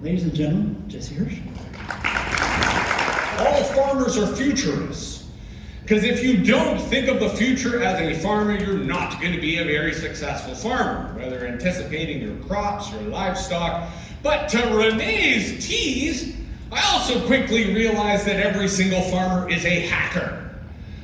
Ladies and gentlemen, Jesse Hirsh. All farmers are futurists. Because if you don't think of the future as a farmer, you're not going to be a very successful farmer, whether anticipating your crops, your livestock. But to Renee's tease, I also quickly realized that every single farmer is a hacker.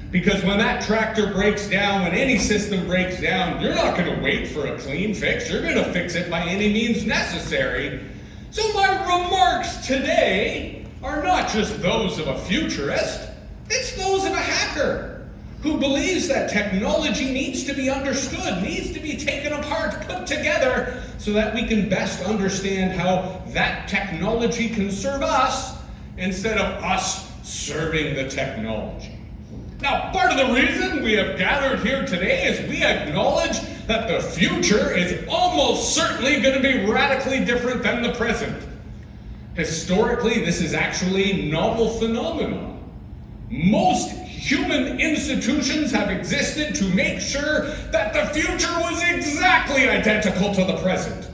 Because when that tractor breaks down, when any system breaks down, you're not going to wait for a clean fix. You're going to fix it by any means necessary. So my remarks today are not just those of a futurist, it's those of a hacker who believes that technology needs to be understood, needs to be taken apart, put together, so that we can best understand how that technology can serve us instead of us serving the technology. Now, part of the reason we have gathered here today is we acknowledge that the future is almost certainly going to be radically different than the present. Historically, this is actually a novel phenomenon. Most human institutions have existed to make sure that the future was exactly identical to the present.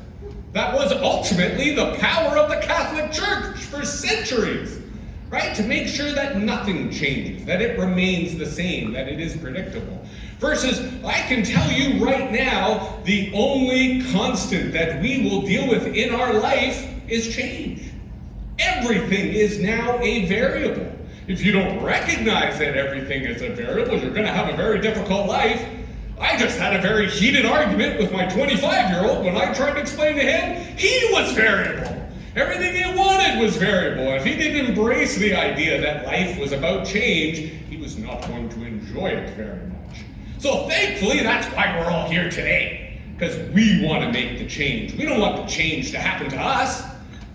That was ultimately the power of the Catholic Church for centuries. Right? To make sure that nothing changes, that it remains the same, that it is predictable. Versus, I can tell you right now, the only constant that we will deal with in our life is change. Everything is now a variable. If you don't recognize that everything is a variable, you're going to have a very difficult life. I just had a very heated argument with my 25-year-old when I tried to explain to him he was variable. Everything he wanted was variable. If he didn't embrace the idea that life was about change, he was not going to enjoy it very much. So thankfully, that's why we're all here today. Because we want to make the change. We don't want the change to happen to us.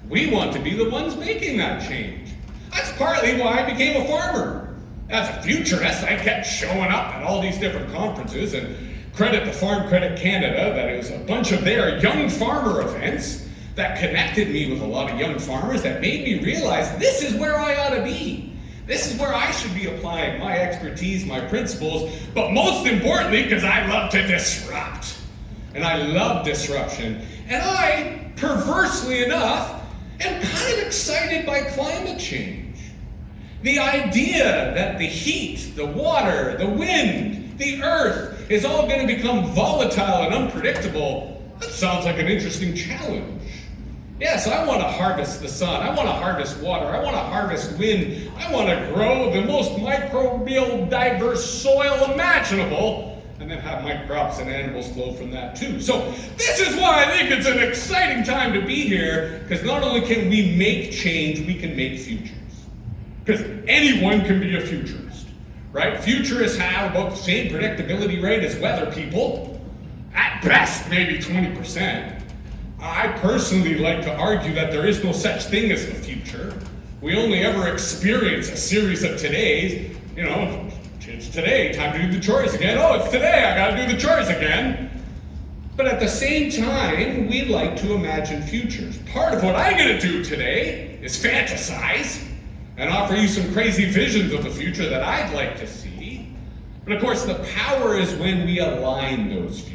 We want to be the ones making that change. That's partly why I became a farmer. As a futurist, I kept showing up at all these different conferences, and credit to Farm Credit Canada that it was a bunch of their young farmer events that connected me with a lot of young farmers that made me realize this is where I ought to be. This is where I should be applying my expertise, my principles, but most importantly, because I love to disrupt. And I love disruption. And I, perversely enough, am kind of excited by climate change. The idea that the heat, the water, the wind, the earth is all going to become volatile and unpredictable, that sounds like an interesting challenge. Yes, I want to harvest the sun. I want to harvest water. I want to harvest wind. I want to grow the most microbial, diverse soil imaginable, and then have my crops and animals flow from that too. So this is why I think it's an exciting time to be here, because not only can we make change, we can make futures. Because anyone can be a futurist, right? Futurists have about the same predictability rate as weather people. At best, maybe 20%. I personally like to argue that there is no such thing as the future. We only ever experience a series of todays. You know, it's today, time to do the chores again. Oh, it's today, I gotta do the chores again. But at the same time, we like to imagine futures. Part of what I'm gonna do today is fantasize and offer you some crazy visions of the future that I'd like to see. But of course, the power is when we align those futures.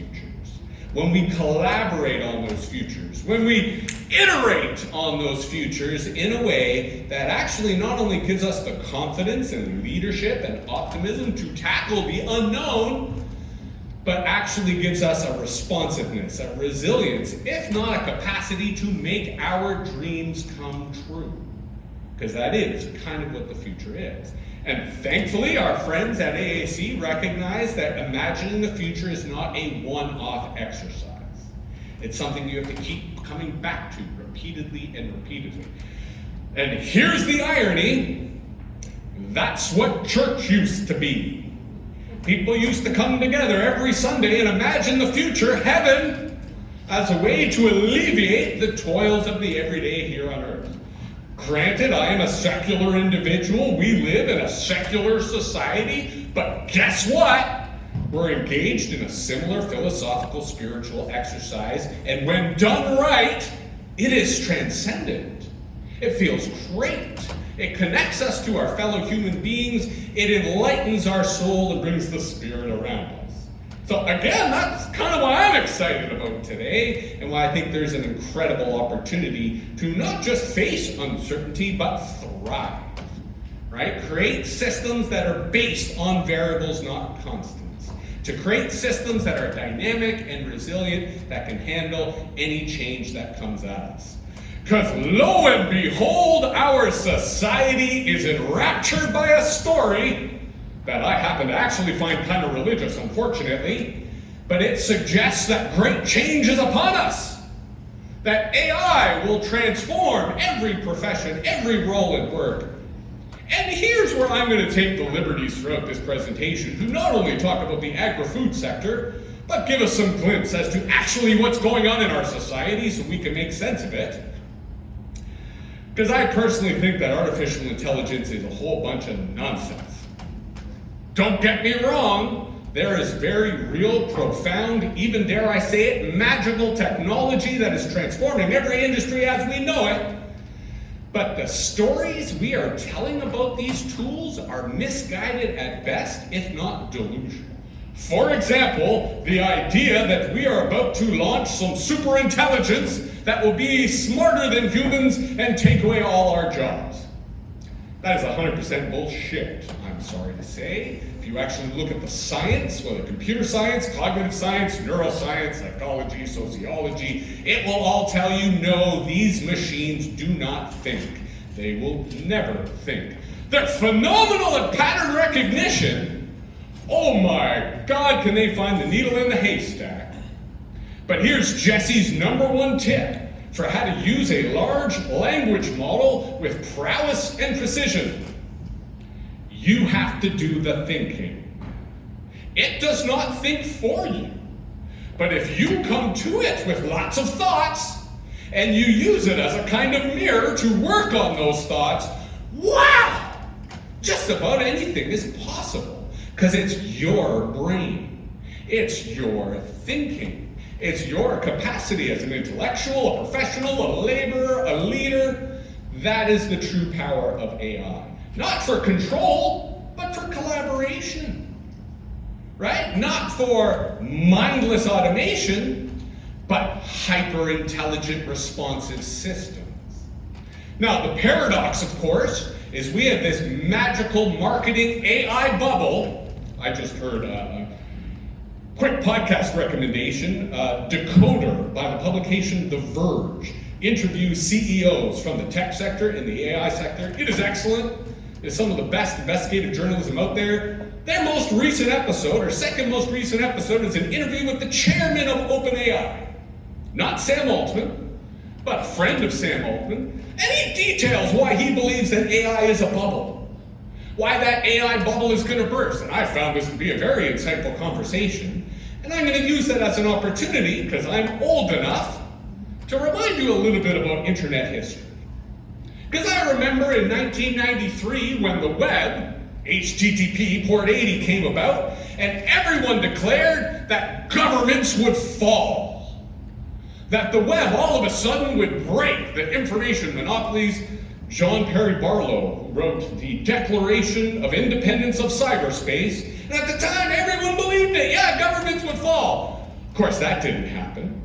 When we collaborate on those futures, when we iterate on those futures in a way that actually not only gives us the confidence and leadership and optimism to tackle the unknown, but actually gives us a responsiveness, a resilience, if not a capacity to make our dreams come true. Because that is kind of what the future is. And thankfully, our friends at AAC recognize that imagining the future is not a one-off exercise. It's something you have to keep coming back to repeatedly and repeatedly. And here's the irony. That's what church used to be. People used to come together every Sunday and imagine the future, heaven, as a way to alleviate the toils of the everyday here on earth. Granted, I am a secular individual. We live in a secular society. But guess what? We're engaged in a similar philosophical, spiritual exercise. And when done right, it is transcendent. It feels great. It connects us to our fellow human beings. It enlightens our soul and brings the spirit around us. It's So again, that's kind of what I'm excited about today, and why I think there's an incredible opportunity to not just face uncertainty, but thrive, right? Create systems that are based on variables, not constants. To create systems that are dynamic and resilient, that can handle any change that comes at us. Because lo and behold, our society is enraptured by a story that I happen to actually find kind of religious, unfortunately, but it suggests that great change is upon us. That AI will transform every profession, every role at work. And here's where I'm going to take the liberties throughout this presentation to not only talk about the agri-food sector, but give us some glimpse as to actually what's going on in our society so we can make sense of it. Because I personally think that artificial intelligence is a whole bunch of nonsense. Don't get me wrong, there is very real, profound, even dare I say it, magical technology that is transforming every industry as we know it. But the stories we are telling about these tools are misguided at best, if not delusional. For example, the idea that we are about to launch some super intelligence that will be smarter than humans and take away all our jobs. That is 100% bullshit, I'm sorry to say. If you actually look at the science, whether computer science, cognitive science, neuroscience, psychology, sociology, it will all tell you, no, these machines do not think. They will never think. They're phenomenal at pattern recognition. Oh my God, can they find the needle in the haystack? But here's Jesse's #1 tip for how to use a large language model with prowess and precision. You have to do the thinking. It does not think for you. But if you come to it with lots of thoughts, and you use it as a kind of mirror to work on those thoughts, wow! Just about anything is possible. Because it's your brain. It's your thinking. It's your capacity as an intellectual, a professional, a laborer, a leader. That is the true power of AI. Not for control, but for collaboration. Right? Not for mindless automation, but hyper-intelligent responsive systems. Now, the paradox, of course, is we have this magical marketing AI bubble. I just heard a quick podcast recommendation, Decoder by the publication The Verge, interviews CEOs from the tech sector and the AI sector. It is excellent. It's some of the best investigative journalism out there. Their most recent episode, or second most recent episode, is an interview with the chairman of OpenAI. Not Sam Altman, but a friend of Sam Altman. And he details why he believes that AI is a bubble. Why that AI bubble is going to burst. And I found this to be a very insightful conversation. And I'm going to use that as an opportunity, because I'm old enough, to remind you a little bit about internet history. Because I remember in 1993 when the web, HTTP port 80 came about, and everyone declared that governments would fall. That the web all of a sudden would break the information monopolies. John Perry Barlow wrote the Declaration of Independence of Cyberspace, and at the time everyone believed it. Yeah, governments would fall. Of course, that didn't happen.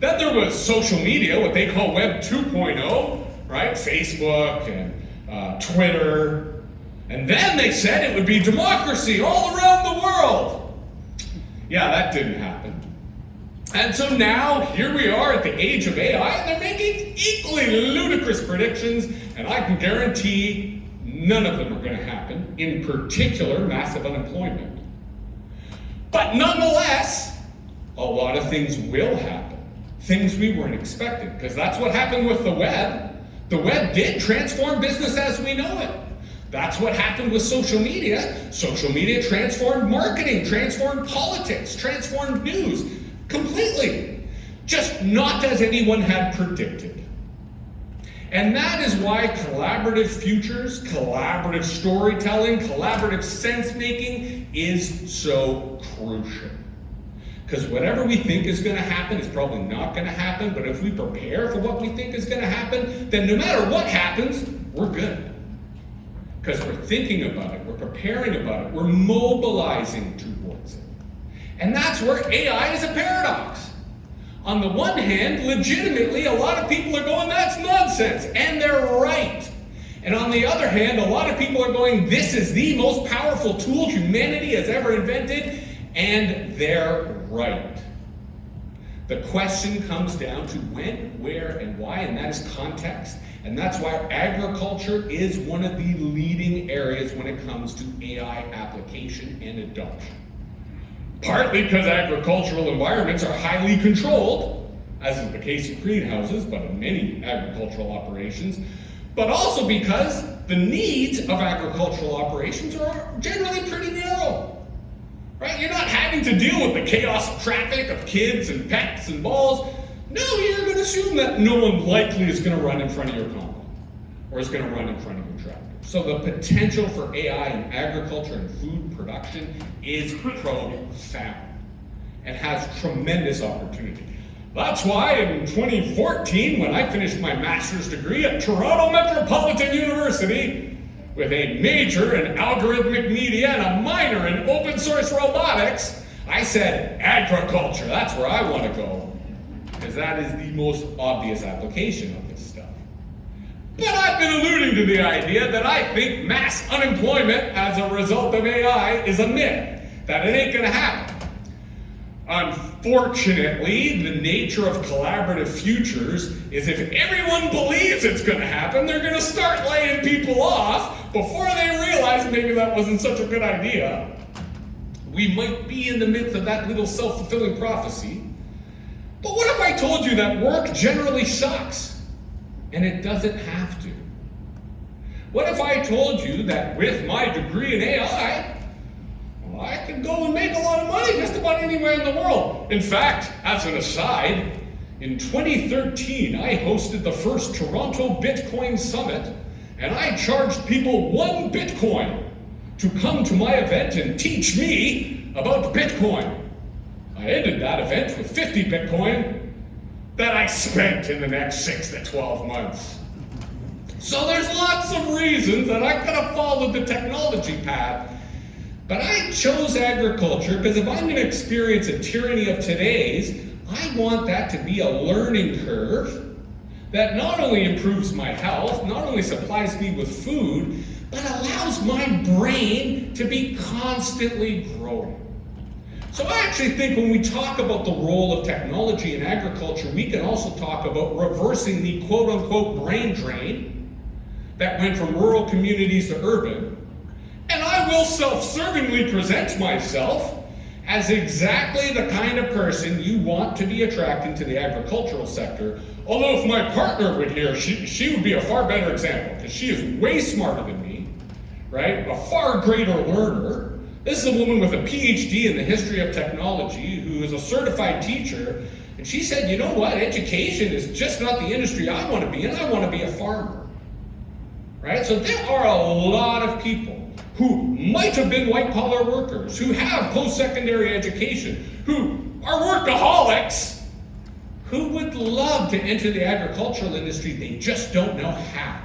Then there was social media, what they call Web 2.0, right? Facebook and Twitter. And then they said it would be democracy all around the world. Yeah, that didn't happen. And so now, here we are at the age of AI, and they're making equally ludicrous predictions, and I can guarantee none of them are going to happen, in particular, massive unemployment. But nonetheless, a lot of things will happen, things we weren't expecting, because that's what happened with the web. The web did transform business as we know it. That's what happened with social media. Social media transformed marketing, transformed politics, transformed news. Completely. Just not as anyone had predicted. And that is why collaborative futures, collaborative storytelling, collaborative sense-making is so crucial. Because whatever we think is going to happen is probably not going to happen, but if we prepare for what we think is going to happen, then no matter what happens, we're good. Because we're thinking about it, we're preparing about it, we're mobilizing towards it. And that's where AI is a paradox. On the one hand, legitimately, a lot of people are going, that's nonsense, and they're right. And on the other hand, a lot of people are going, this is the most powerful tool humanity has ever invented, and they're right. The question comes down to when, where, and why, and that is context. And that's why agriculture is one of the leading areas when it comes to AI application and adoption. Partly because agricultural environments are highly controlled, as is the case of greenhouses, but in many agricultural operations, but also because the needs of agricultural operations are generally pretty narrow. Right? You're not having to deal with the chaos of traffic, of kids and pets and balls. No, you're going to assume that no one likely is going to run in front of your combine or is going to run in front of your tractor. So the potential for AI in agriculture and food production is profound and has tremendous opportunity. That's why in 2014, when I finished my master's degree at Toronto Metropolitan University with a major in algorithmic media and a minor in open source robotics, I said, agriculture, that's where I want to go, because that is the most obvious application of this stuff. But I've been alluding to the idea that I think mass unemployment as a result of AI is a myth, that it ain't gonna happen. Unfortunately, the nature of collaborative futures is if everyone believes it's gonna happen, they're gonna start laying people off before they realize maybe that wasn't such a good idea. We might be in the midst of that little self-fulfilling prophecy. But what if I told you that work generally sucks? And it doesn't have to. What if I told you that with my degree in AI, well, I could go and make a lot of money just about anywhere in the world? In fact, as an aside, in 2013, I hosted the first Toronto Bitcoin Summit, and I charged people 1 Bitcoin to come to my event and teach me about Bitcoin. I ended that event with 50 Bitcoin that I spent in the next 6 to 12 months. So there's lots of reasons that I could have followed the technology path, but I chose agriculture because if I'm going to experience a tyranny of today's, I want that to be a learning curve that not only improves my health, not only supplies me with food, but allows my brain to be constantly growing. So I actually think when we talk about the role of technology in agriculture, we can also talk about reversing the quote-unquote brain drain that went from rural communities to urban. And I will self-servingly present myself as exactly the kind of person you want to be attracting to the agricultural sector. Although if my partner were here, she would be a far better example, because she is way smarter than me, right? A far greater learner. This is a woman with a PhD in the history of technology who is a certified teacher, and she said, you know what, education is just not the industry I want to be in, I want to be a farmer, right? So there are a lot of people who might have been white-collar workers, who have post-secondary education, who are workaholics, who would love to enter the agricultural industry, they just don't know how.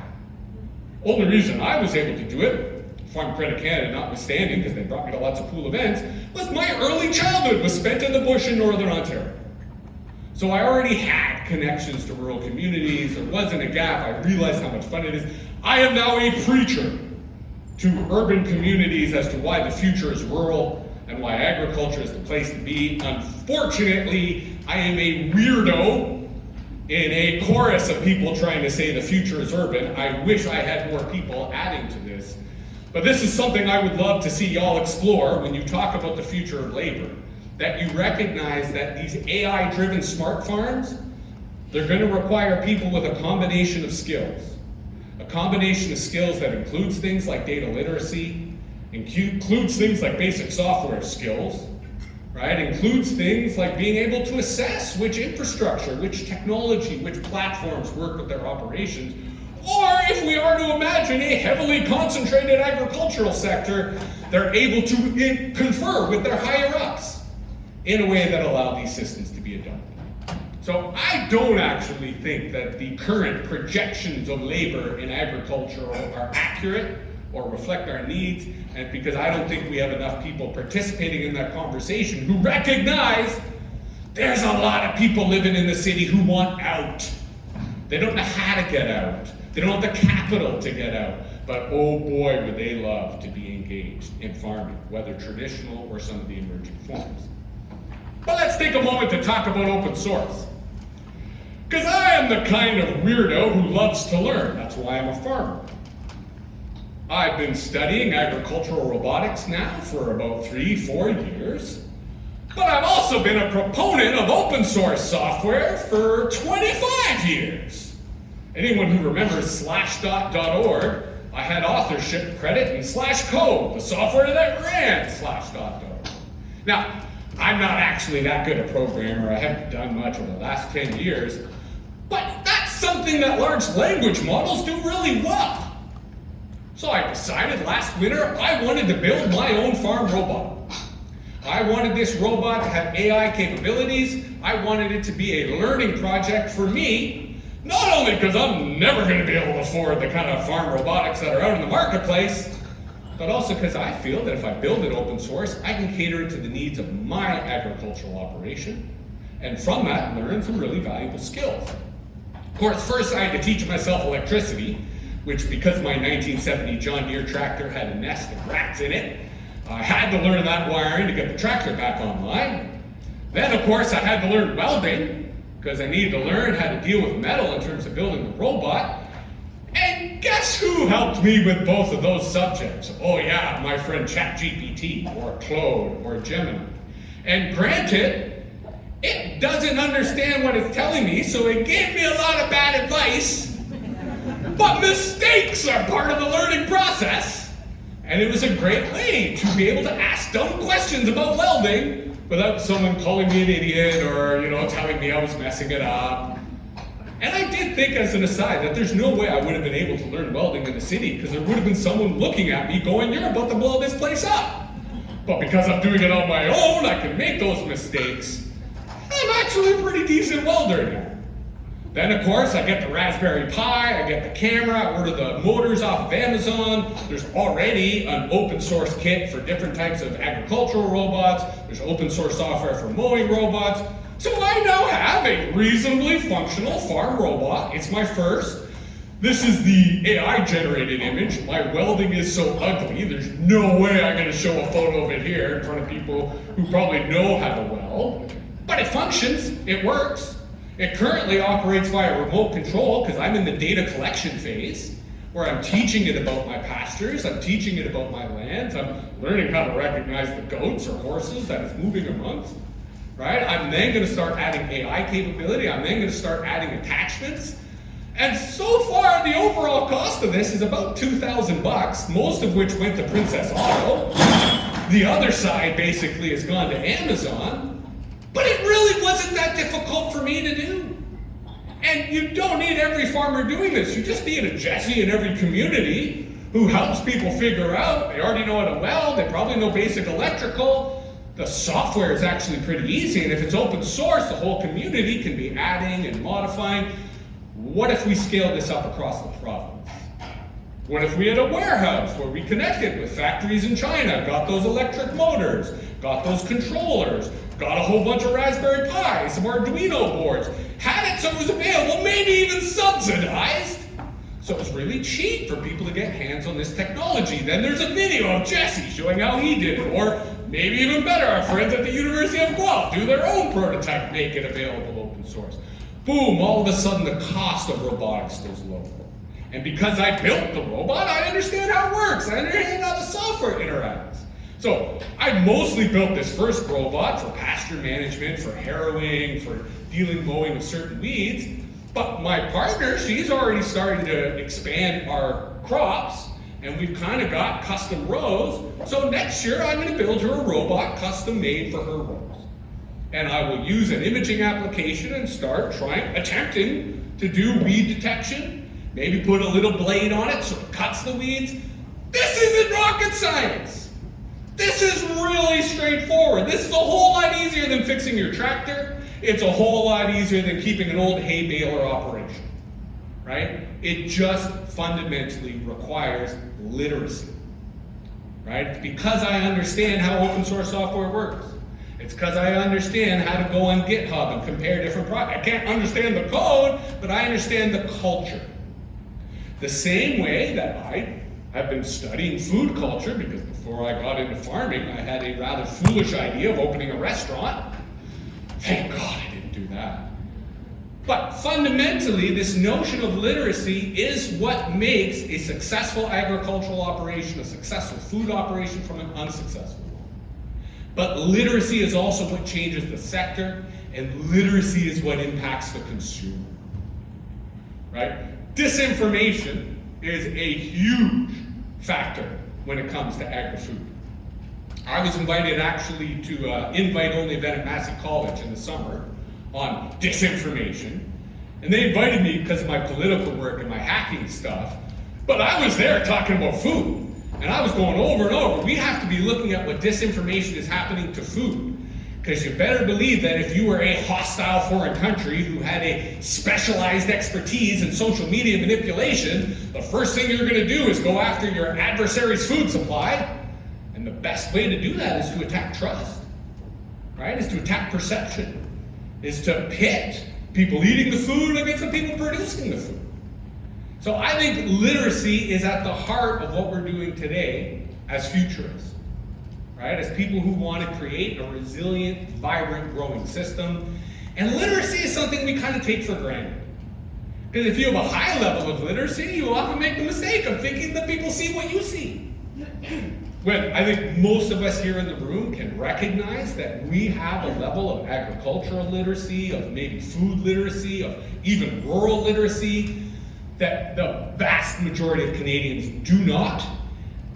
Only reason I was able to do it, Farm Credit Canada notwithstanding, because they brought me to lots of cool events, was my early childhood was spent in the bush in Northern Ontario. So I already had connections to rural communities, there wasn't a gap, I realized how much fun it is. I am now a preacher to urban communities as to why the future is rural and why agriculture is the place to be. Unfortunately, I am a weirdo in a chorus of people trying to say the future is urban. I wish I had more people adding to this. But this is something I would love to see y'all explore when you talk about the future of labor. That you recognize that these AI-driven smart farms, they're going to require people with a combination of skills. A combination of skills that includes things like data literacy, includes things like basic software skills, right? Includes things like being able to assess which infrastructure, which technology, which platforms work with their operations. Or if we are to imagine a heavily concentrated agricultural sector, they're able to confer with their higher-ups in a way that allow these systems to be adopted. So I don't actually think that the current projections of labor in agriculture are accurate or reflect our needs, and because I don't think we have enough people participating in that conversation who recognize there's a lot of people living in the city who want out. They don't know how to get out. They don't have the capital to get out. But oh boy, would they love to be engaged in farming, whether traditional or some of the emerging forms. But let's take a moment to talk about open source. Because I am the kind of weirdo who loves to learn. That's why I'm a farmer. I've been studying agricultural robotics now for about 3-4 years. But I've also been a proponent of open source software for 25 years. Anyone who remembers Slashdot.org, I had authorship credit in /code, the software that ran Slashdot.org. Now, I'm not actually that good a programmer. I haven't done much over the last 10 years. But that's something that large language models do really well. So I decided last winter I wanted to build my own farm robot. I wanted this robot to have AI capabilities. I wanted it to be a learning project for me, not only because I'm never going to be able to afford the kind of farm robotics that are out in the marketplace, but also because I feel that if I build it open source, I can cater it to the needs of my agricultural operation, and from that learn some really valuable skills. Of course, first I had to teach myself electricity, which because my 1970 John Deere tractor had a nest of rats in it, I had to learn that wiring to get the tractor back online. Then, of course, I had to learn welding, because I needed to learn how to deal with metal in terms of building the robot. And guess who helped me with both of those subjects? Oh yeah, my friend ChatGPT, or Claude, or Gemini. And granted, it doesn't understand what it's telling me, so it gave me a lot of bad advice. But mistakes are part of the learning process. And it was a great way to be able to ask dumb questions about welding without someone calling me an idiot or, telling me I was messing it up. And I did think, as an aside, that there's no way I would have been able to learn welding in the city because there would have been someone looking at me going, "You're about to blow this place up." But because I'm doing it on my own, I can make those mistakes. I'm actually a pretty decent welder now. Then, of course, I get the Raspberry Pi, I get the camera, I order the motors off of Amazon. There's already an open source kit for different types of agricultural robots. There's open source software for mowing robots. So I now have a reasonably functional farm robot. It's my first. This is the AI-generated image. My welding is so ugly, there's no way I'm gonna show a photo of it here in front of people who probably know how to weld. But it functions, it works. It currently operates via remote control because I'm in the data collection phase where I'm teaching it about my pastures, I'm teaching it about my lands, I'm learning how to recognize the goats or horses that it's moving amongst, right? I'm then going to start adding AI capability, I'm then going to start adding attachments. And so far, the overall cost of this is about $2,000, most of which went to Princess Auto. The other side basically has gone to Amazon. But it really wasn't that difficult for me to do. And you don't need every farmer doing this. You just need a Jesse in every community who helps people figure out. They already know how to weld. They probably know basic electrical. The software is actually pretty easy. And if it's open source, the whole community can be adding and modifying. What if we scaled this up across the province? What if we had a warehouse where we connected with factories in China, got those electric motors, got those controllers, got a whole bunch of Raspberry Pi, some Arduino boards, had it so it was available, maybe even subsidized, so it was really cheap for people to get hands on this technology. Then there's a video of Jesse showing how he did it, or maybe even better, our friends at the University of Guelph do their own prototype, make it available open source. Boom, all of a sudden the cost of robotics goes low. And because I built the robot, I understand how it works. I understand how the software interacts. So I mostly built this first robot for pasture management, for harrowing, for dealing, mowing with certain weeds. But my partner, she's already starting to expand our crops, and we've kind of got custom rows. So next year, I'm going to build her a robot custom made for her rows. And I will use an imaging application and start attempting to do weed detection. Maybe put a little blade on it so it cuts the weeds. This isn't rocket science. This is really straightforward. This is a whole lot easier than fixing your tractor. It's a whole lot easier than keeping an old hay baler operation, right? It just fundamentally requires literacy, right? It's because I understand how open source software works. It's because I understand how to go on GitHub and compare different projects. I can't understand the code, but I understand the culture. The same way that I have been studying food culture, because before I got into farming, I had a rather foolish idea of opening a restaurant. Thank God I didn't do that. But fundamentally, this notion of literacy is what makes a successful agricultural operation a successful food operation from an unsuccessful one. But literacy is also what changes the sector, and literacy is what impacts the consumer, right? Disinformation is a huge factor when it comes to agri-food. I was invited actually to an invite-only event at Massey College in the summer on disinformation. And they invited me because of my political work and my hacking stuff. But I was there talking about food. And I was going over and over. We have to be looking at what disinformation is happening to food. Because you better believe that if you were a hostile foreign country who had a specialized expertise in social media manipulation, the first thing you're going to do is go after your adversary's food supply. And the best way to do that is to attack trust, right? Is to attack perception, is to pit people eating the food against the people producing the food. So I think literacy is at the heart of what we're doing today as futurists, right? As people who want to create a resilient, vibrant, growing system. And literacy is something we kind of take for granted. Because if you have a high level of literacy, you often make the mistake of thinking that people see what you see. When I think most of us here in the room can recognize that we have a level of agricultural literacy, of maybe food literacy, of even rural literacy, that the vast majority of Canadians do not,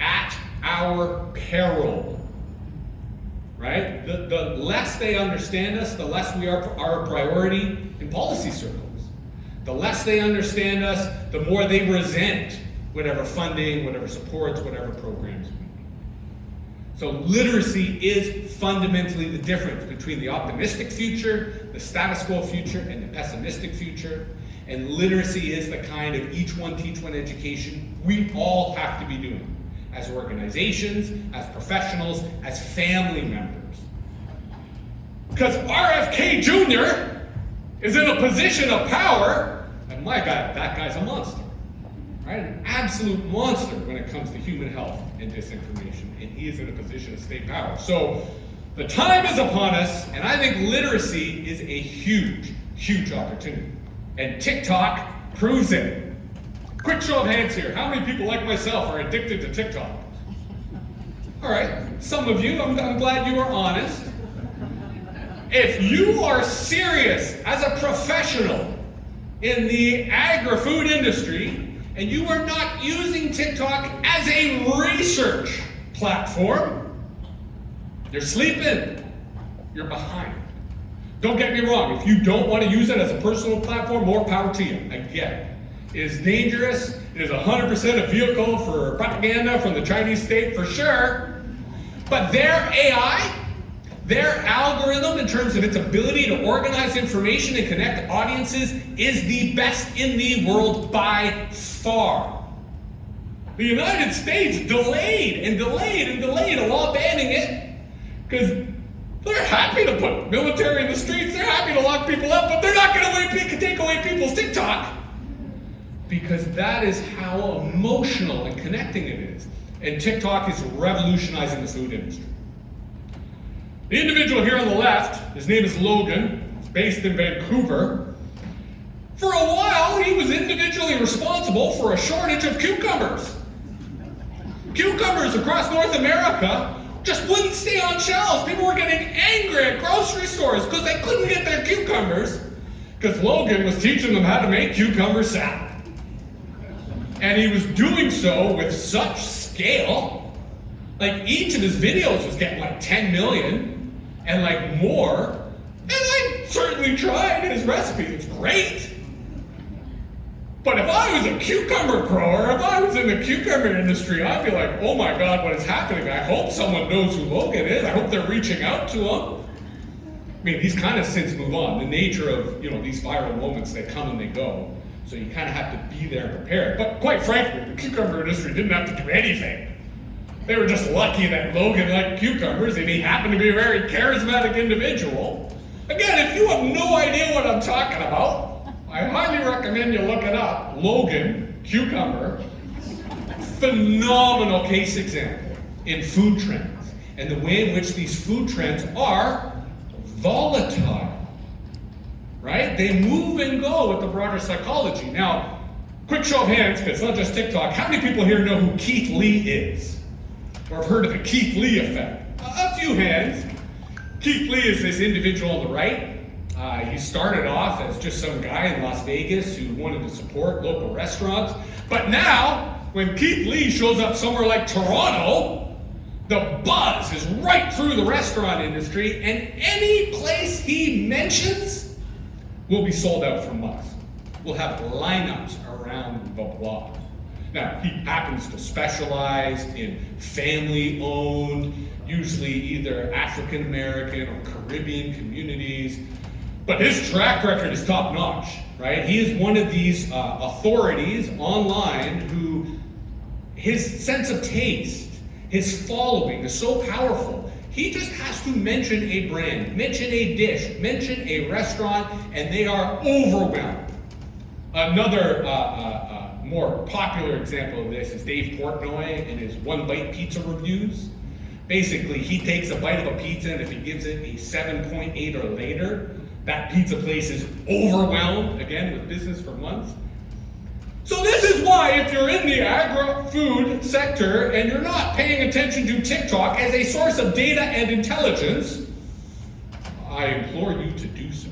at our peril, right? The less they understand us, the less we are a priority in policy circles. The less they understand us, the more they resent whatever funding, whatever supports, whatever programs we need. So literacy is fundamentally the difference between the optimistic future, the status quo future, and the pessimistic future. And literacy is the kind of each one teach one education we all have to be doing as organizations, as professionals, as family members. Because RFK Jr. is in a position of power, and my God, that guy's a monster. Right? An absolute monster when it comes to human health and disinformation, and he is in a position of state power. So the time is upon us, and I think literacy is a huge, huge opportunity. And TikTok proves it. Quick show of hands here. How many people like myself are addicted to TikTok? All right, some of you, I'm glad you are honest. If you are serious as a professional in the agri-food industry, and you are not using TikTok as a research platform, you're sleeping, you're behind. Don't get me wrong, if you don't want to use it as a personal platform, more power to you, I get it. It is dangerous, it is 100% a vehicle for propaganda from the Chinese state, for sure. But their AI, their algorithm in terms of its ability to organize information and connect audiences is the best in the world by far. The United States delayed and delayed and delayed a law banning it because they're happy to put military in the streets, they're happy to lock people up, but they're not going to take away people's TikTok because that is how emotional and connecting it is. And TikTok is revolutionizing the food industry. The individual here on the left, his name is Logan, he's based in Vancouver. For a while, he was individually responsible for a shortage of cucumbers. Cucumbers across North America just wouldn't stay on shelves. People were getting angry at grocery stores because they couldn't get their cucumbers because Logan was teaching them how to make cucumber salad. And he was doing so with such scale. Like each of his videos was getting like 10 million and like more. And I certainly tried his recipe, it's great. But if I was a cucumber grower, if I was in the cucumber industry, I'd be like, oh my God, what is happening? I hope someone knows who Logan is. I hope they're reaching out to him. I mean, he's kind of since moved on. The nature of, these viral moments, they come and they go. So you kind of have to be there and prepare. But quite frankly, the cucumber industry didn't have to do anything. They were just lucky that Logan liked cucumbers and he happened to be a very charismatic individual. Again, if you have no idea what I'm talking about, I highly recommend you look it up. Logan, cucumber, phenomenal case example in food trends and the way in which these food trends are volatile, right? They move and go with the broader psychology. Now, quick show of hands, because it's not just TikTok. How many people here know who Keith Lee is? Or have heard of the Keith Lee effect? A few hands. Keith Lee is this individual on the right. He started off as just some guy in Las Vegas who wanted to support local restaurants. But now, when Keith Lee shows up somewhere like Toronto, the buzz is right through the restaurant industry, and any place he mentions will be sold out for months. We'll have lineups around the block. Now, he happens to specialize in family-owned, usually either African-American or Caribbean communities, but his track record is top-notch, right? He is one of these authorities online who, his sense of taste, his following is so powerful, he just has to mention a brand, mention a dish, mention a restaurant, and they are overwhelmed. Another more popular example of this is Dave Portnoy and his One Bite Pizza reviews. Basically, he takes a bite of a pizza, and if he gives it a 7.8 or later, that pizza place is overwhelmed, again, with business for months. So this is why, if you're in the agri-food sector and you're not paying attention to TikTok as a source of data and intelligence, I implore you to do so.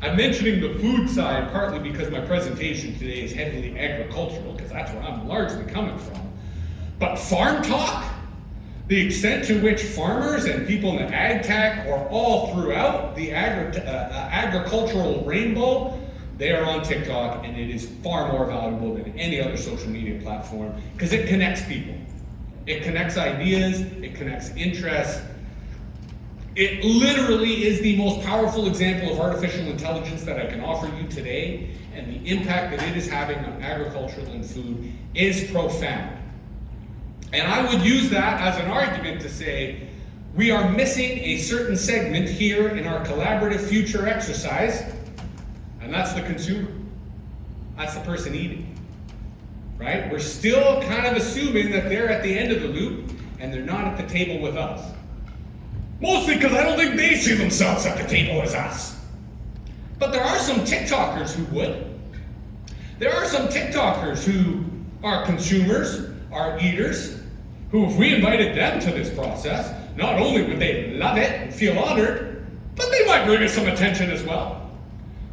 I'm mentioning the food side partly because my presentation today is heavily agricultural, because that's where I'm largely coming from. But farm talk, the extent to which farmers and people in the ag tech are all throughout the agricultural rainbow, they are on TikTok, and it is far more valuable than any other social media platform because it connects people. It connects ideas, it connects interests. It literally is the most powerful example of artificial intelligence that I can offer you today, and the impact that it is having on agriculture and food is profound. And I would use that as an argument to say, we are missing a certain segment here in our collaborative future exercise, and that's the consumer. That's the person eating, right? We're still kind of assuming that they're at the end of the loop, and they're not at the table with us. Mostly because I don't think they see themselves at the table as us. But there are some TikTokers who would. There are some TikTokers who are consumers, are eaters, who if we invited them to this process, not only would they love it and feel honored, but they might bring us some attention as well.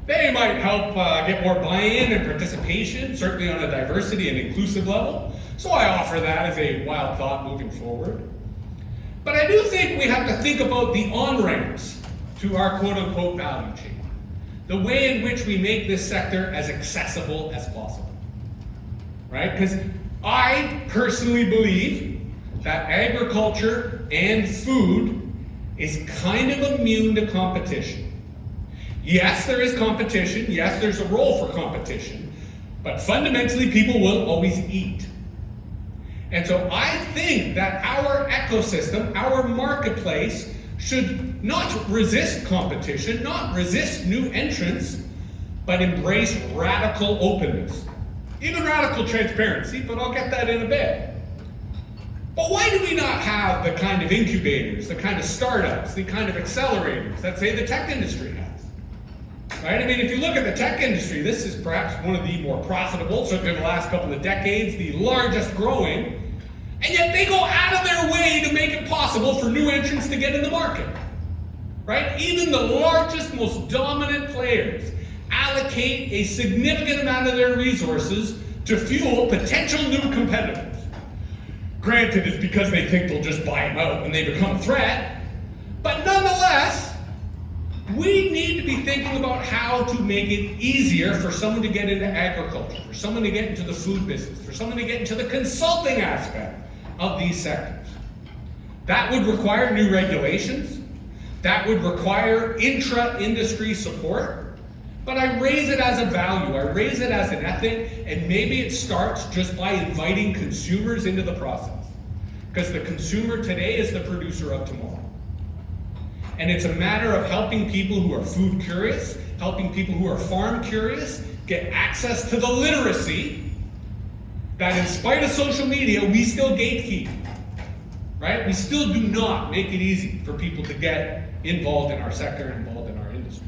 They might help get more buy-in and participation, certainly on a diversity and inclusive level. So I offer that as a wild thought moving forward. But I do think we have to think about the on-ramps to our quote-unquote value chain. The way in which we make this sector as accessible as possible, right? Because I personally believe that agriculture and food is kind of immune to competition. Yes, there is competition. Yes, there's a role for competition. But fundamentally, people will always eat. And so I think that our ecosystem, our marketplace, should not resist competition, not resist new entrants, but embrace radical openness. Even radical transparency, but I'll get that in a bit. But why do we not have the kind of incubators, the kind of startups, the kind of accelerators that, say, the tech industry has? Right? I mean, if you look at the tech industry, this is perhaps one of the more profitable, certainly in the last couple of decades, the largest growing, and yet they go out of their way to make it possible for new entrants to get in the market. Right? Even the largest, most dominant players allocate a significant amount of their resources to fuel potential new competitors. Granted, it's because they think they'll just buy them out and they become a threat, but nonetheless, we need to be thinking about how to make it easier for someone to get into agriculture, for someone to get into the food business, for someone to get into the consulting aspect of these sectors. That would require new regulations. That would require intra-industry support. But I raise it as a value, I raise it as an ethic, and maybe it starts just by inviting consumers into the process. Because the consumer today is the producer of tomorrow. And it's a matter of helping people who are food curious, helping people who are farm curious, get access to the literacy that in spite of social media, we still gatekeep, right? We still do not make it easy for people to get involved in our sector, involved in our industry.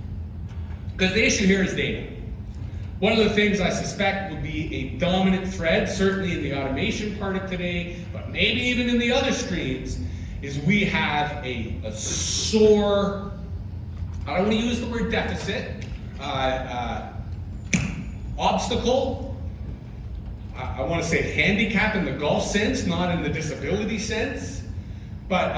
Because the issue here is data. One of the things I suspect will be a dominant thread, certainly in the automation part of today, but maybe even in the other streams, is we have a sore, I don't want to use the word deficit, obstacle. I want to say handicap in the golf sense, not in the disability sense. But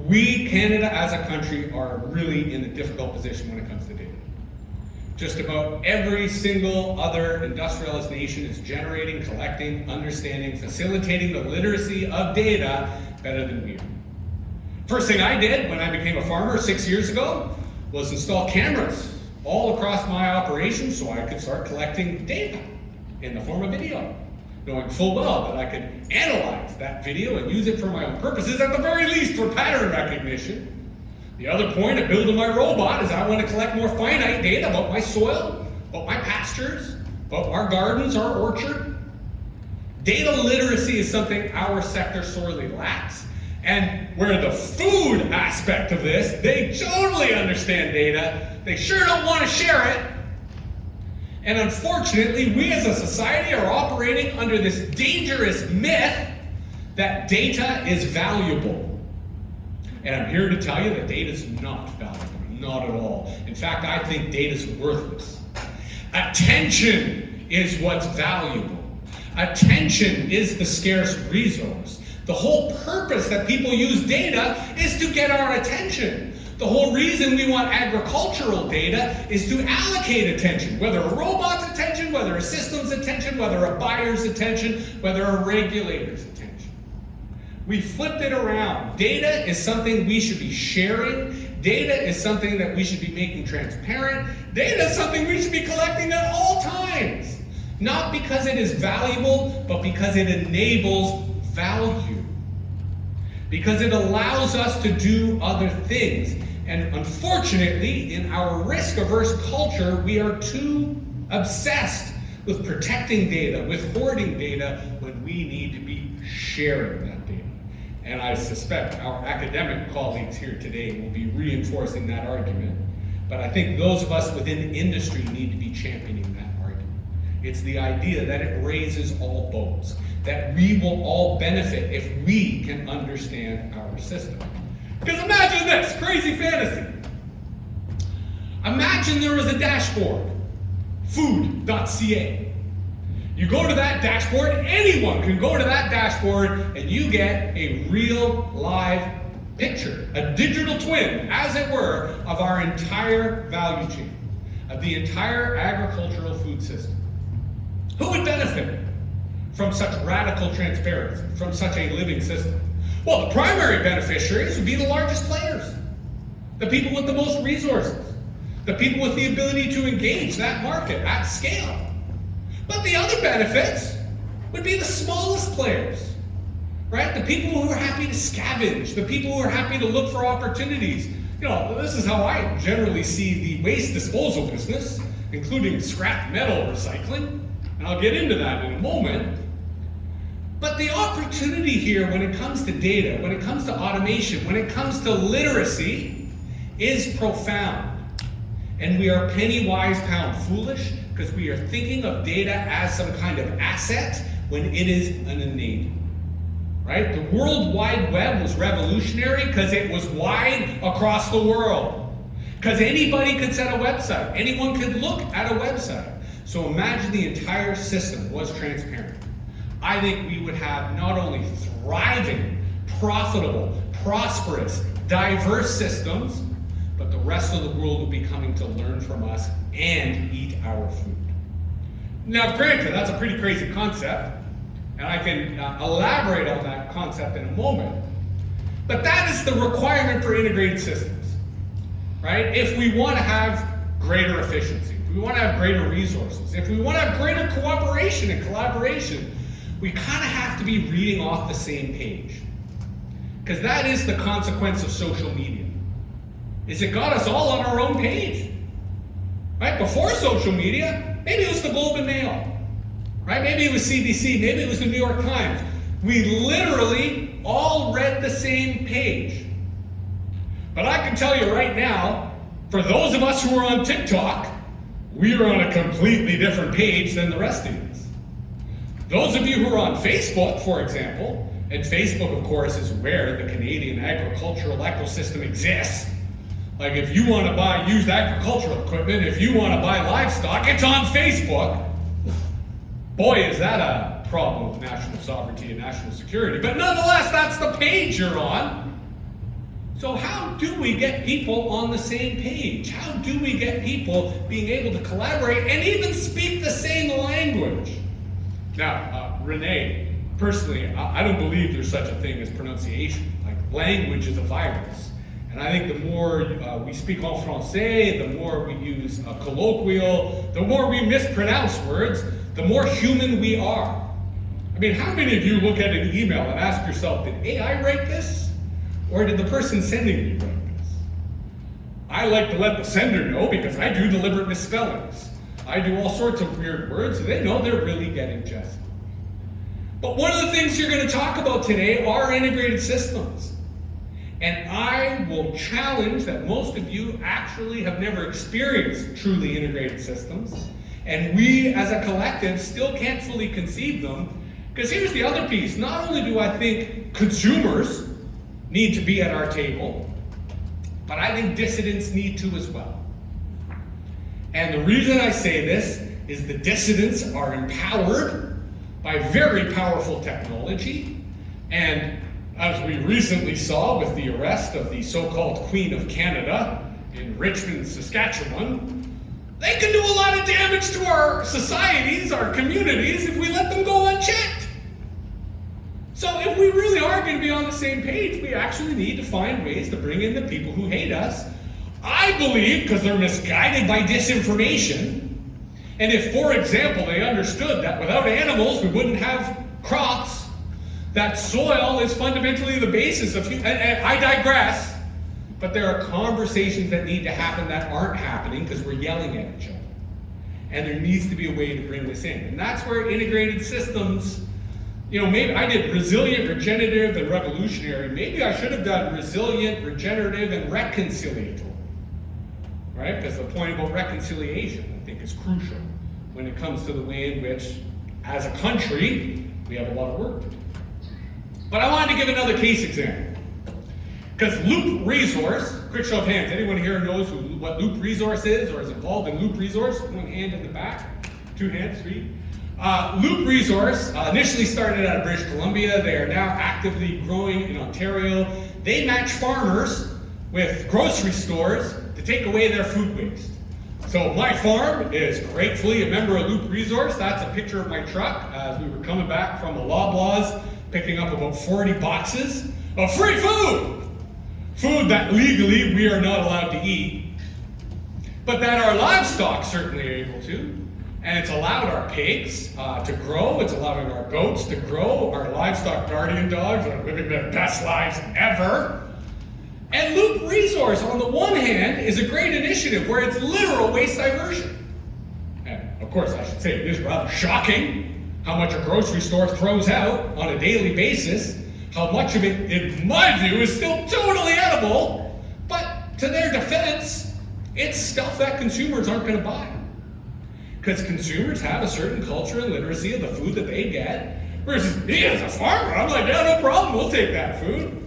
we, Canada as a country, are really in a difficult position when it comes to data. Just about every single other industrialized nation is generating, collecting, understanding, facilitating the literacy of data better than we are. First thing I did when I became a farmer 6 years ago was install cameras all across my operation so I could start collecting data in the form of video, knowing full well that I could analyze that video and use it for my own purposes, at the very least for pattern recognition. The other point of building my robot is I want to collect more finite data about my soil, about my pastures, about our gardens, our orchard. Data literacy is something our sector sorely lacks. And where the food aspect of this, they totally understand data, they sure don't want to share it. And unfortunately, we as a society are operating under this dangerous myth that data is valuable. And I'm here to tell you that data is not valuable, not at all. In fact, I think data is worthless. Attention is what's valuable. Attention is the scarce resource. The whole purpose that people use data is to get our attention. The whole reason we want agricultural data is to allocate attention, whether a robot's attention, whether a system's attention, whether a buyer's attention, whether a regulator's attention. We flipped it around. Data is something we should be sharing. Data is something that we should be making transparent. Data is something we should be collecting at all times. Not because it is valuable, but because it enables value. Because it allows us to do other things. And unfortunately, in our risk-averse culture, we are too obsessed with protecting data, with hoarding data, when we need to be sharing that data. And I suspect our academic colleagues here today will be reinforcing that argument. But I think those of us within industry need to be championing that argument. It's the idea that it raises all boats, that we will all benefit if we can understand our system. Because imagine this, crazy fantasy. Imagine there was a dashboard, food.ca. You go to that dashboard, anyone can go to that dashboard, and you get a real live picture, a digital twin, as it were, of our entire value chain, of the entire agricultural food system. Who would benefit from such radical transparency, from such a living system? Well, the primary beneficiaries would be the largest players, the people with the most resources, the people with the ability to engage that market at scale. But the other benefits would be the smallest players, right? The people who are happy to scavenge, the people who are happy to look for opportunities. You know, this is how I generally see the waste disposal business, including scrap metal recycling, and I'll get into that in a moment. But the opportunity here when it comes to data, when it comes to automation, when it comes to literacy, is profound. And we are penny wise, pound foolish, because we are thinking of data as some kind of asset when it is an innate. Right? The World Wide Web was revolutionary because it was wide across the world. Because anybody could set a website. Anyone could look at a website. So imagine the entire system was transparent. I think we would have not only thriving, profitable, prosperous, diverse systems, but the rest of the world will be coming to learn from us and eat our food. Now, granted, that's a pretty crazy concept, and I can elaborate on that concept in a moment, but that is the requirement for integrated systems, right? If we want to have greater efficiency, if we want to have greater resources, if we want to have greater cooperation and collaboration, we kind of have to be reading off the same page. Because that is the consequence of social media, is it got us all on our own page. Right? Before social media, maybe it was the Globe and Mail. Right? Maybe it was CBC, maybe it was the New York Times. We literally all read the same page. But I can tell you right now, for those of us who are on TikTok, we are on a completely different page than the rest of you. Those of you who are on Facebook, for example, and Facebook, of course, is where the Canadian agricultural ecosystem exists. Like if you want to buy used agricultural equipment, if you want to buy livestock, it's on Facebook. Boy, is that a problem with national sovereignty and national security. But nonetheless, that's the page you're on. So how do we get people on the same page? How do we get people being able to collaborate and even speak the same language? Now, Renee, personally, I don't believe there's such a thing as pronunciation. Like, language is a virus. And I think the more we speak en français, the more we use colloquial, the more we mispronounce words, the more human we are. I mean, how many of you look at an email and ask yourself, did AI write this? Or did the person sending me write this? I like to let the sender know because I do deliberate misspellings. I do all sorts of weird words, so they know they're really getting jested. But one of the things you're going to talk about today are integrated systems. And I will challenge that most of you actually have never experienced truly integrated systems. And we as a collective still can't fully conceive them. Because here's the other piece. Not only do I think consumers need to be at our table, but I think dissidents need to as well. And the reason I say this is the dissidents are empowered by very powerful technology. And as we recently saw with the arrest of the so-called Queen of Canada in Richmond, Saskatchewan, they can do a lot of damage to our societies, our communities, if we let them go unchecked. So if we really are going to be on the same page, we actually need to find ways to bring in the people who hate us. I believe because they're misguided by disinformation. And if, for example, they understood that without animals we wouldn't have crops, that soil is fundamentally the basis of human. And I digress, but there are conversations that need to happen that aren't happening because we're yelling at each other. And there needs to be a way to bring this in. And that's where integrated systems, maybe I did resilient, regenerative, and revolutionary. Maybe I should have done resilient, regenerative, and reconciliatory. Right? Because the point about reconciliation, I think, is crucial when it comes to the way in which, as a country, we have a lot of work to do. But I wanted to give another case example. Because Loop Resource, quick show of hands, anyone here knows what Loop Resource is or is involved in Loop Resource? One hand in the back, 2 hands, 3. Loop Resource initially started out of British Columbia. They are now actively growing in Ontario. They match farmers with grocery stores to take away their food waste. So my farm is gratefully a member of Loop Resource. That's a picture of my truck as we were coming back from a Loblaws, picking up about 40 boxes of free food. Food that legally we are not allowed to eat, but that our livestock certainly are able to. And it's allowed our pigs to grow. It's allowing our goats to grow. Our livestock guardian dogs are living their best lives ever. And Loop Resource, on the one hand, is a great initiative where it's literal waste diversion. And of course, I should say it is rather shocking how much a grocery store throws out on a daily basis. How much of it, in my view, is still totally edible. But to their defense, it's stuff that consumers aren't going to buy. Because consumers have a certain culture and literacy of the food that they get. Whereas me as a farmer, I'm like, yeah, no problem, we'll take that food.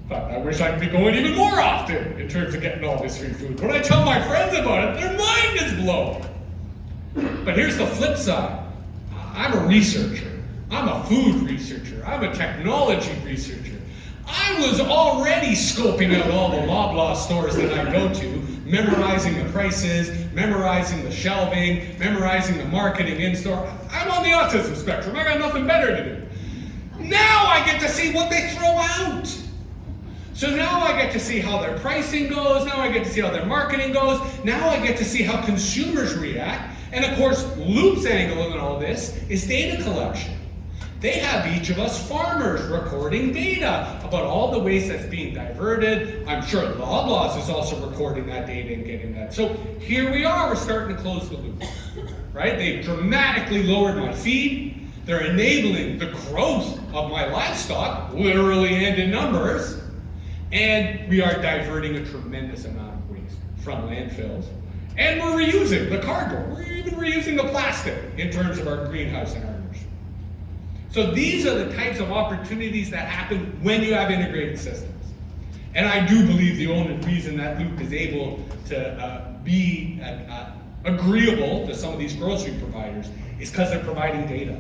But I wish I could be going even more often in terms of getting all this free food. When I tell my friends about it, their mind is blown. But here's the flip side. I'm a researcher. I'm a food researcher. I'm a technology researcher. I was already scoping out all the Loblaw stores that I go to, memorizing the prices, memorizing the shelving, memorizing the marketing in-store. I'm on the autism spectrum. I got nothing better to do. Now I get to see what they throw out. So now I get to see how their pricing goes, now I get to see how their marketing goes, now I get to see how consumers react. And of course, Loop's angle in all this is data collection. They have each of us farmers recording data about all the waste that's being diverted. I'm sure Loblaws is also recording that data and getting that. So here we are, we're starting to close the loop, right? They've dramatically lowered my feed. They're enabling the growth of my livestock, literally and in numbers. And we are diverting a tremendous amount of waste from landfills. And we're reusing the cargo. We're even reusing the plastic in terms of our greenhouse and our nursery. So these are the types of opportunities that happen when you have integrated systems. And I do believe the only reason that Loop is able to be agreeable to some of these grocery providers is because they're providing data.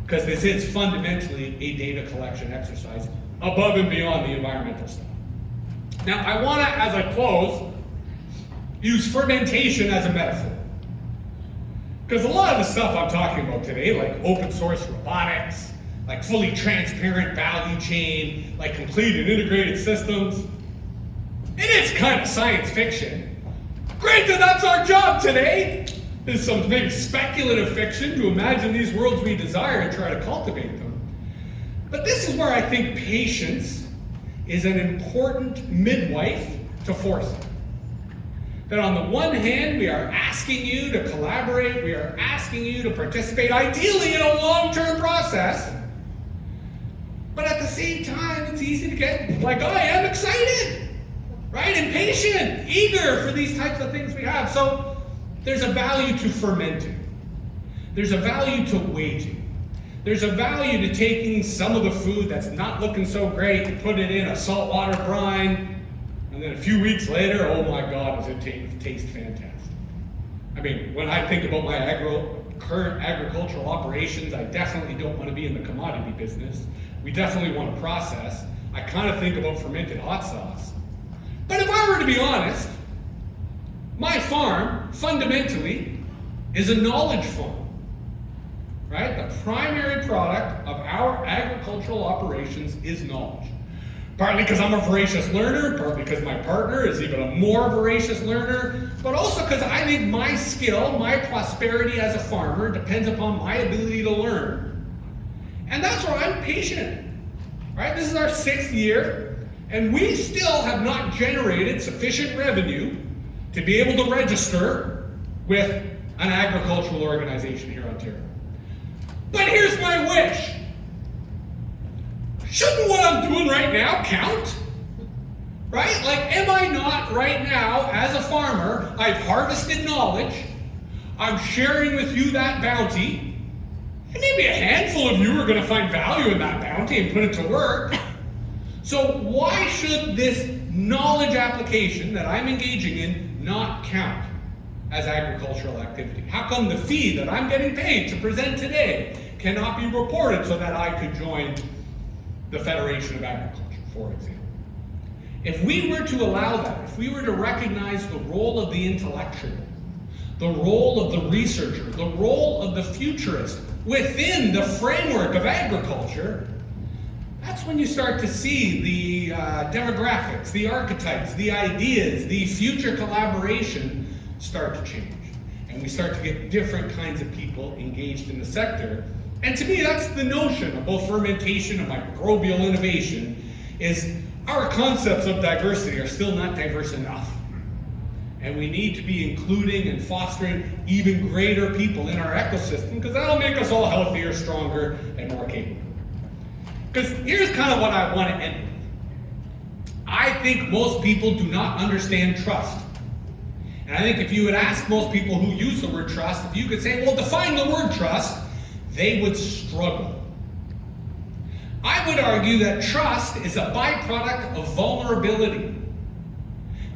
Because this is fundamentally a data collection exercise above and beyond the environmental stuff. Now, I want to, as I close, use fermentation as a metaphor. Because a lot of the stuff I'm talking about today, like open source robotics, like fully transparent value chain, like complete and integrated systems, it is kind of science fiction. Granted, that's our job today. There's some maybe speculative fiction to imagine these worlds we desire and try to cultivate them. But this is where I think patience is an important midwife to foresight. That on the one hand, we are asking you to collaborate, we are asking you to participate, ideally in a long-term process. But at the same time, it's easy to get, like I am, excited, right? Impatient, eager for these types of things we have. So there's a value to fermenting. There's a value to waiting. There's a value to taking some of the food that's not looking so great and put it in a saltwater brine, and then a few weeks later, oh my God, does it taste fantastic. I mean, when I think about my current agricultural operations, I definitely don't want to be in the commodity business. We definitely want to process. I kind of think about fermented hot sauce. But if I were to be honest, my farm, fundamentally, is a knowledge farm. Right? The primary product of our agricultural operations is knowledge. Partly because I'm a voracious learner, partly because my partner is even a more voracious learner, but also because I think my skill, my prosperity as a farmer depends upon my ability to learn. And that's where I'm patient. Right? This is our 6th year, and we still have not generated sufficient revenue to be able to register with an agricultural organization here in Ontario. But here's my wish. Shouldn't what I'm doing right now count? Right? Like, am I not right now, as a farmer, I've harvested knowledge, I'm sharing with you that bounty, and maybe a handful of you are going to find value in that bounty and put it to work. So why should this knowledge application that I'm engaging in not count as agricultural activity? How come the fee that I'm getting paid to present today cannot be reported so that I could join the Federation of Agriculture, for example? If we were to allow that, if we were to recognize the role of the intellectual, the role of the researcher, the role of the futurist within the framework of agriculture, that's when you start to see the demographics, the archetypes, the ideas, the future collaboration start to change. And we start to get different kinds of people engaged in the sector. And to me, that's the notion of both fermentation and microbial innovation, is our concepts of diversity are still not diverse enough. And we need to be including and fostering even greater people in our ecosystem, because that'll make us all healthier, stronger, and more capable. Because here's kind of what I want to end with. I think most people do not understand trust. And I think if you would ask most people who use the word trust, if you could say, well, define the word trust, they would struggle. I would argue that trust is a byproduct of vulnerability.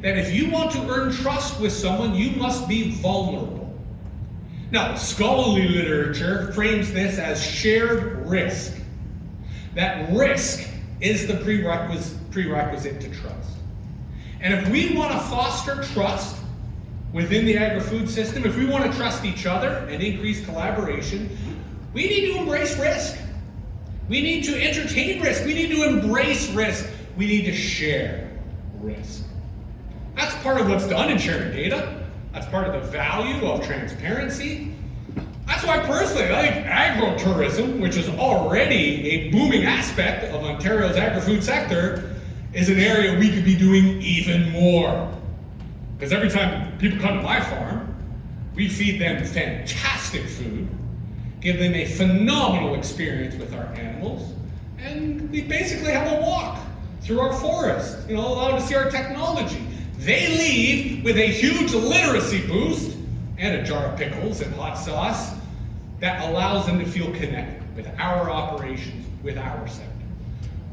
That if you want to earn trust with someone, you must be vulnerable. Now, scholarly literature frames this as shared risk. That risk is the prerequisite to trust. And if we want to foster trust within the agri-food system, if we want to trust each other and increase collaboration, we need to embrace risk. We need to entertain risk. We need to embrace risk we need to share risk. That's part of what's done in sharing data. That's part of the value of transparency. That's why personally I think agro-tourism, which is already a booming aspect of Ontario's agri-food sector, is an area we could be doing even more. Because every time people come to my farm, we feed them fantastic food, give them a phenomenal experience with our animals, and we basically have a walk through our forest, allow them to see our technology. They leave with a huge literacy boost and a jar of pickles and hot sauce that allows them to feel connected with our operations, with our sector.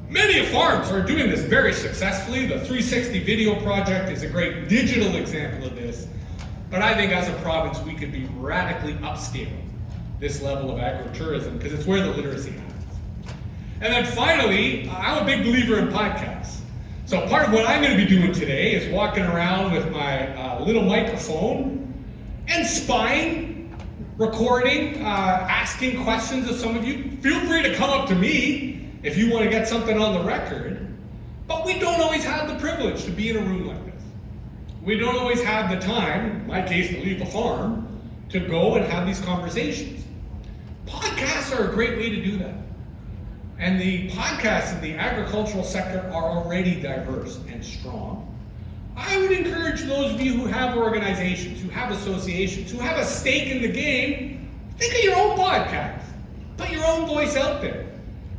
Many farms are doing this very successfully. The 360 video project is a great digital example of this. But I think as a province, we could be radically upscaling this level of agro-tourism because it's where the literacy happens. And then finally, I'm a big believer in podcasts. So part of what I'm going to be doing today is walking around with my little microphone and spying, recording, asking questions of some of you. Feel free to come up to me if you want to get something on the record. But we don't always have the privilege to be in a room like this. We don't always have the time, in my case, to leave the farm, to go and have these conversations. Podcasts are a great way to do that. And the podcasts in the agricultural sector are already diverse and strong. I would encourage those of you who have organizations, who have associations, who have a stake in the game, think of your own podcast. Put your own voice out there.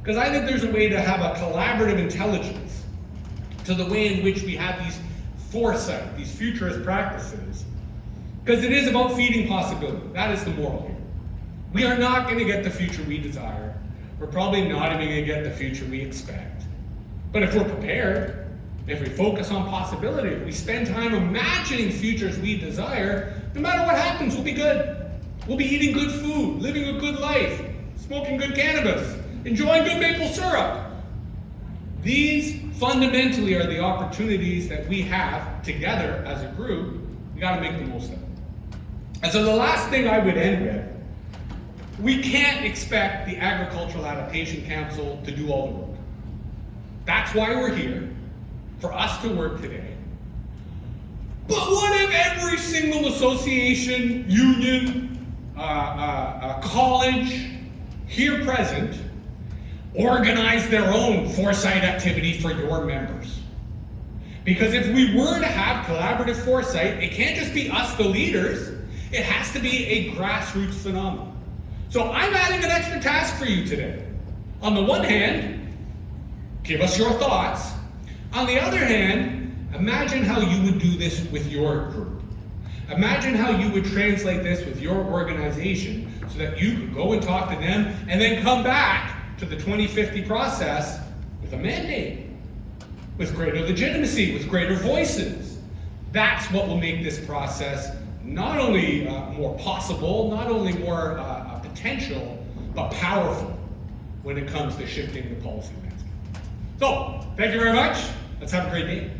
Because I think there's a way to have a collaborative intelligence to the way in which we have these foresight, these futurist practices. Because it is about feeding possibility. That is the moral here. We are not going to get the future we desire. We're probably not even going to get the future we expect. But if we're prepared, if we focus on possibility, if we spend time imagining futures we desire, no matter what happens, we'll be good. We'll be eating good food, living a good life, smoking good cannabis, enjoying good maple syrup. These fundamentally are the opportunities that we have together as a group. We got to make the most of it. And so the last thing I would end with, we can't expect the Agricultural Adaptation Council to do all the work. That's why we're here, for us to work today. But what if every single association, union, college here present organized their own foresight activity for your members? Because if we were to have collaborative foresight, it can't just be us, the leaders. It has to be a grassroots phenomenon. So I'm adding an extra task for you today. On the one hand, give us your thoughts. On the other hand, imagine how you would do this with your group. Imagine how you would translate this with your organization so that you could go and talk to them and then come back to the 2050 process with a mandate, with greater legitimacy, with greater voices. That's what will make this process not only more possible, not only more potential, but powerful when it comes to shifting the policy landscape. So, thank you very much. Let's have a great day.